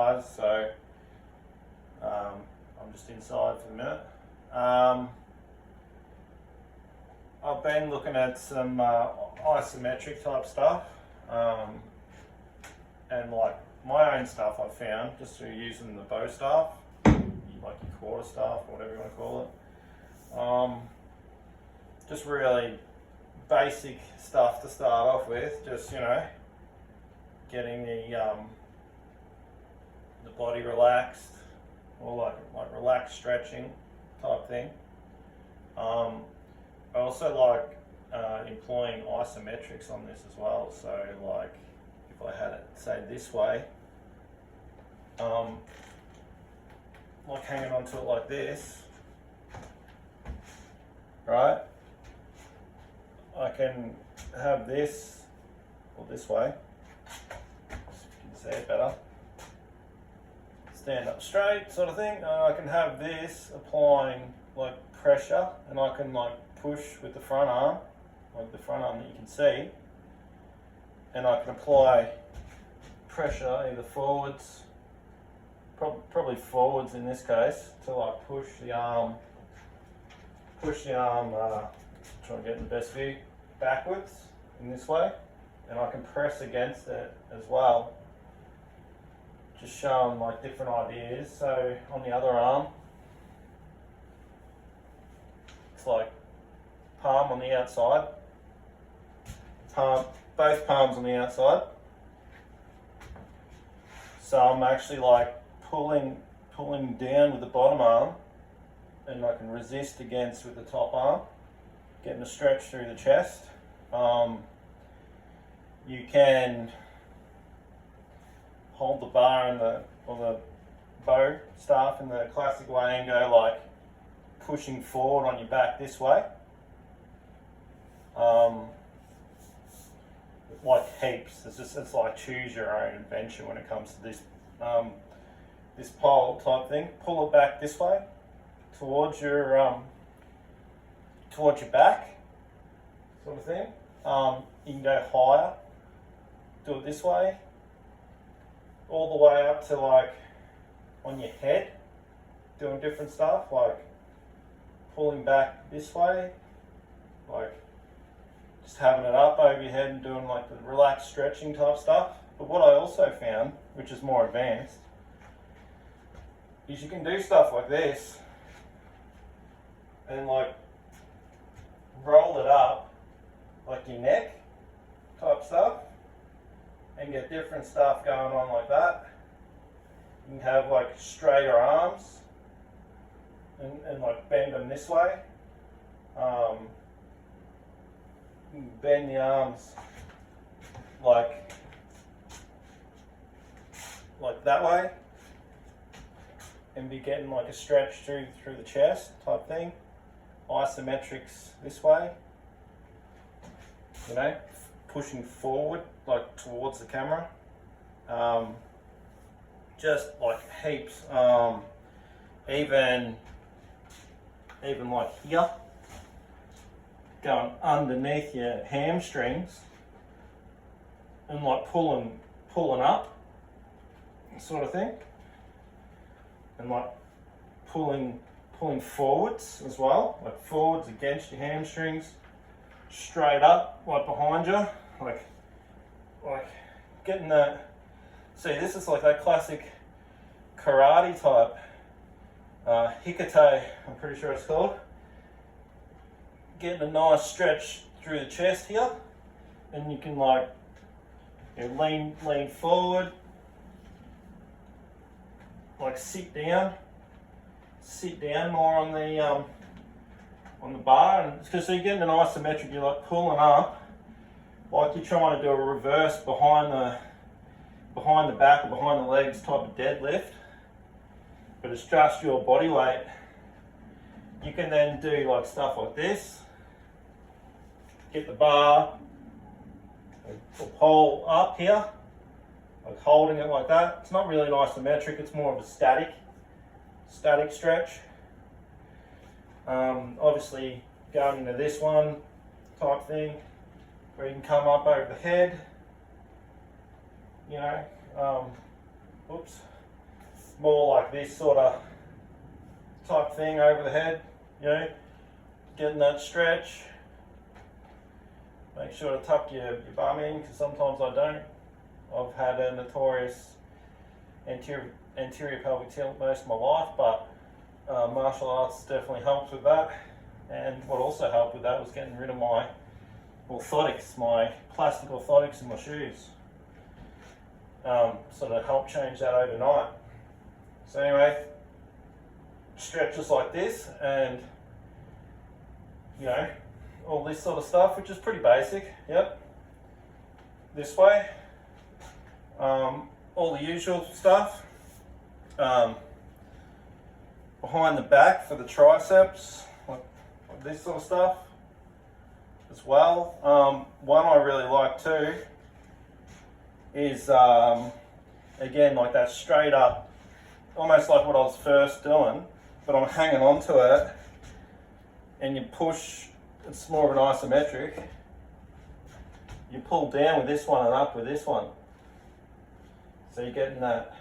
So I'm just inside for the minute. I've been looking at some isometric type stuff, and like my own stuff I've found just through using the bow staff, like your quarter staff or whatever you want to call it. Just really basic stuff to start off with, just getting the body relaxed, or like relaxed stretching type thing. I also like employing isometrics on this as well. So like if I had it say this way, like hanging onto it like this, right? I can have this, or this way, so you can see it better. Stand up straight sort of thing, and I can have this applying like pressure, and I can like push with the front arm, like the front arm that you can see, and I can apply pressure either forwards, probably forwards in this case, to like push the arm, try and get the best view, backwards in this way, and I can press against it as well, just showing like different ideas. So on the other arm, it's like palm on the outside, both palms on the outside. So I'm actually like pulling down with the bottom arm, and I can resist against with the top arm, getting a stretch through the chest. You can hold the bar or the bow staff in the classic way and go like pushing forward on your back this way. Like heaps. It's like choose your own adventure when it comes to this this pole type thing. Pull it back this way towards your back, sort of thing. You can go higher. Do it this way, all the way up to like on your head, doing different stuff, like pulling back this way, like just having it up over your head and doing like the relaxed stretching type stuff. But what I also found, which is more advanced, is you can do stuff like this and like roll it up like your neck type stuff, and get different stuff going on like that. You can have like straighter arms and like bend them this way. You can bend the arms like that way, and be getting like a stretch through the chest type thing. Isometrics this way, pushing forward like towards the camera. Just like heaps. Even like here, going underneath your hamstrings and like pulling up, sort of thing, and like pulling forwards as well, like forwards against your hamstrings, straight up like behind you, like getting that. See, this is like that classic karate type hikate, I'm pretty sure it's called. Getting a nice stretch through the chest here, and you can like lean forward, like sit down more on the bar, and because so you're getting an isometric, you're like pulling up, like you're trying to do a reverse behind the back or behind the legs type of deadlift, but it's just your body weight. You can then do like stuff like this, get the bar or pole up here, like holding it like that. It's not really an isometric, it's more of a static stretch. Obviously going into this one type thing where you can come up over the head, whoops, more like this sort of type thing over the head, you know, getting that stretch. Make sure to tuck your bum in, because sometimes I don't. I've had a notorious anterior pelvic tilt most of my life, but martial arts definitely helps with that. And what also helped with that was getting rid of my orthotics, my plastic orthotics in my shoes. So that helped change that overnight. So anyway, stretches like this, and you know, all this sort of stuff, which is pretty basic. Yep. This way. All the usual stuff. Behind the back for the triceps, like this sort of stuff as well. One I really like too is again, like that straight up, almost like what I was first doing, but I'm hanging on to it, and you push. It's more of an isometric. You pull down with this one and up with this one, so you're getting that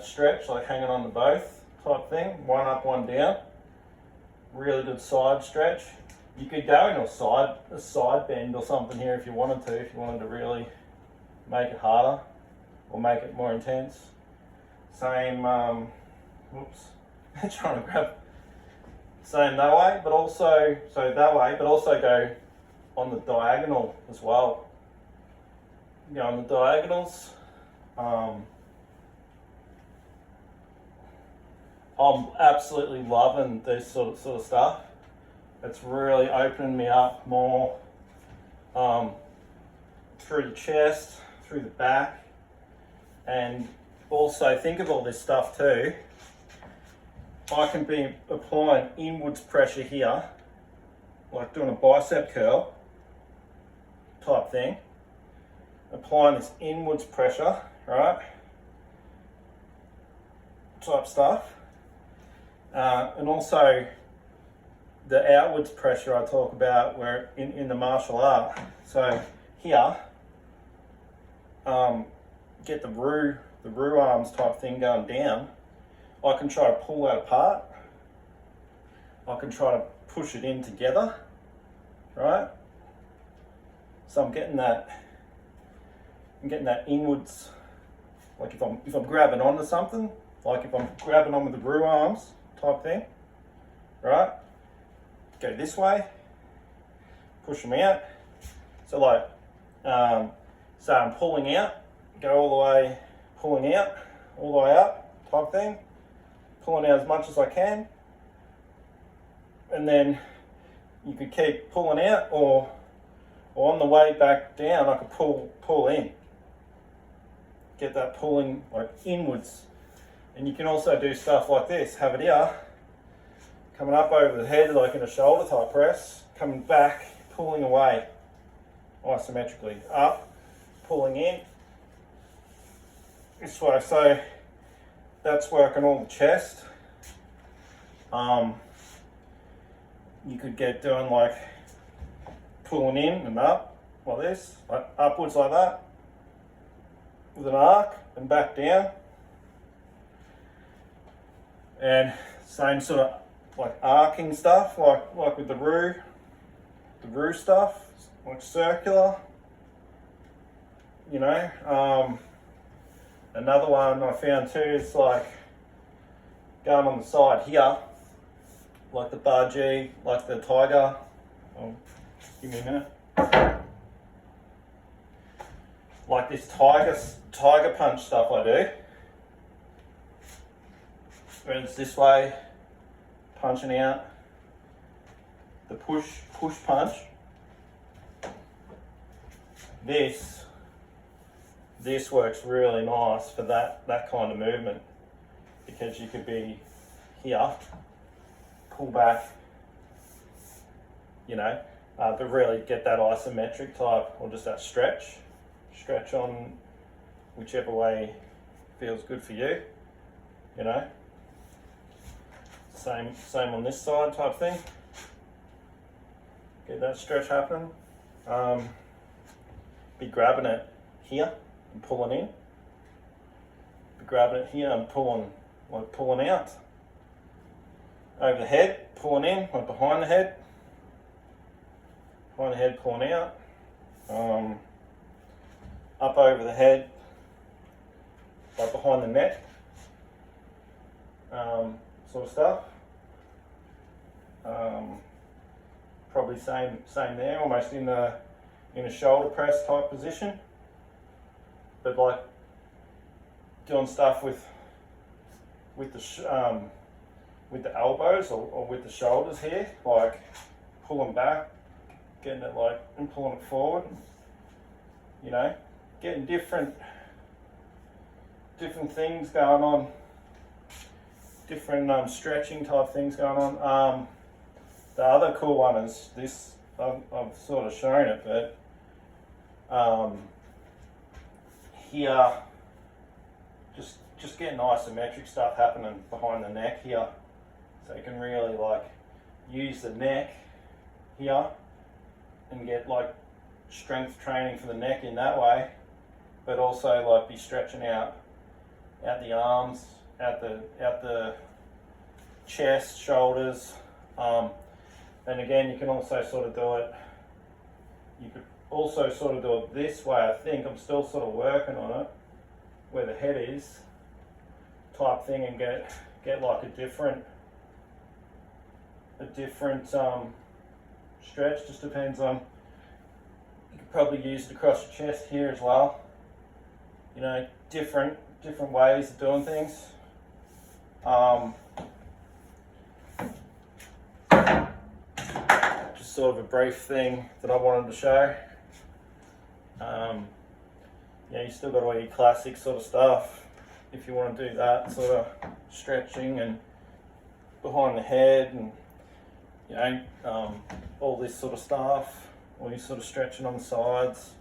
stretch, like hanging on to both type thing. One up, one down. Really good side stretch. You could go in a side bend or something here if you wanted to. If you wanted to really make it harder or make it more intense. Same. Whoops. Trying to grab. Same that way, but also go on the diagonal as well. Go on the diagonals. I'm absolutely loving this sort of stuff. It's really opening me up more through the chest, through the back, and also think of all this stuff too. I can be applying inwards pressure here, like doing a bicep curl type thing. Applying this inwards pressure, right? Type stuff. And also the outwards pressure I talk about where in the martial art. So here, get the roux arms type thing going down. I can try to pull that apart. I can try to push it in together, right? So I'm getting that inwards, like if I'm grabbing onto something, like if I'm grabbing on with the roux arms type thing, right? Go this way, push them out. So like, so I'm pulling out, go all the way, pulling out, all the way up type thing. Pulling out as much as I can, and then you could keep pulling out, or on the way back down I could pull in, get that pulling like inwards. And you can also do stuff like this, have it here, coming up over the head like in a shoulder type press, coming back, pulling away isometrically, up, pulling in, this way. So that's working all the chest. You could get doing like pulling in and up like this, like upwards like that, with an arc, and back down. And same sort of like arcing stuff, like with the roux stuff, like circular. You know. Another one I found too is like going on the side here, like the Baji, like the tiger. Oh, give me a minute. Like this tiger punch stuff I do. When it's this way, punching out. The push punch. This works really nice for that kind of movement, because you could be here, pull back, you know, but really get that isometric type, or just that stretch on whichever way feels good for you, you know. Same on this side type thing. Get that stretch happening. Be grabbing it here and pulling in. Be grabbing it here and pulling out. Over the head, pulling in, like behind the head. Behind the head, pulling out. Up over the head, like behind the neck. Sort of stuff. Probably same there, almost in a shoulder press type position. But like doing stuff with the elbows or with the shoulders here, like pulling back, getting it like and pulling it forward. You know, getting different things going on, different stretching type things going on. The other cool one is this. I've sort of shown it, but here, just getting isometric stuff happening behind the neck here, so you can really like use the neck here and get like strength training for the neck in that way, but also like be stretching out the arms, out the chest, shoulders. And again, you can also sort of do it. You could also sort of do it this way. I think I'm still sort of working on it, where the head is, type thing, and get like a different stretch. Just depends on. You could probably use it across your chest here as well. You know, different ways of doing things. Just sort of a brief thing that I wanted to show. Yeah, you still got all your classic sort of stuff if you want to do that sort of stretching and behind the head, and you know, all this sort of stuff, all your sort of stretching on the sides.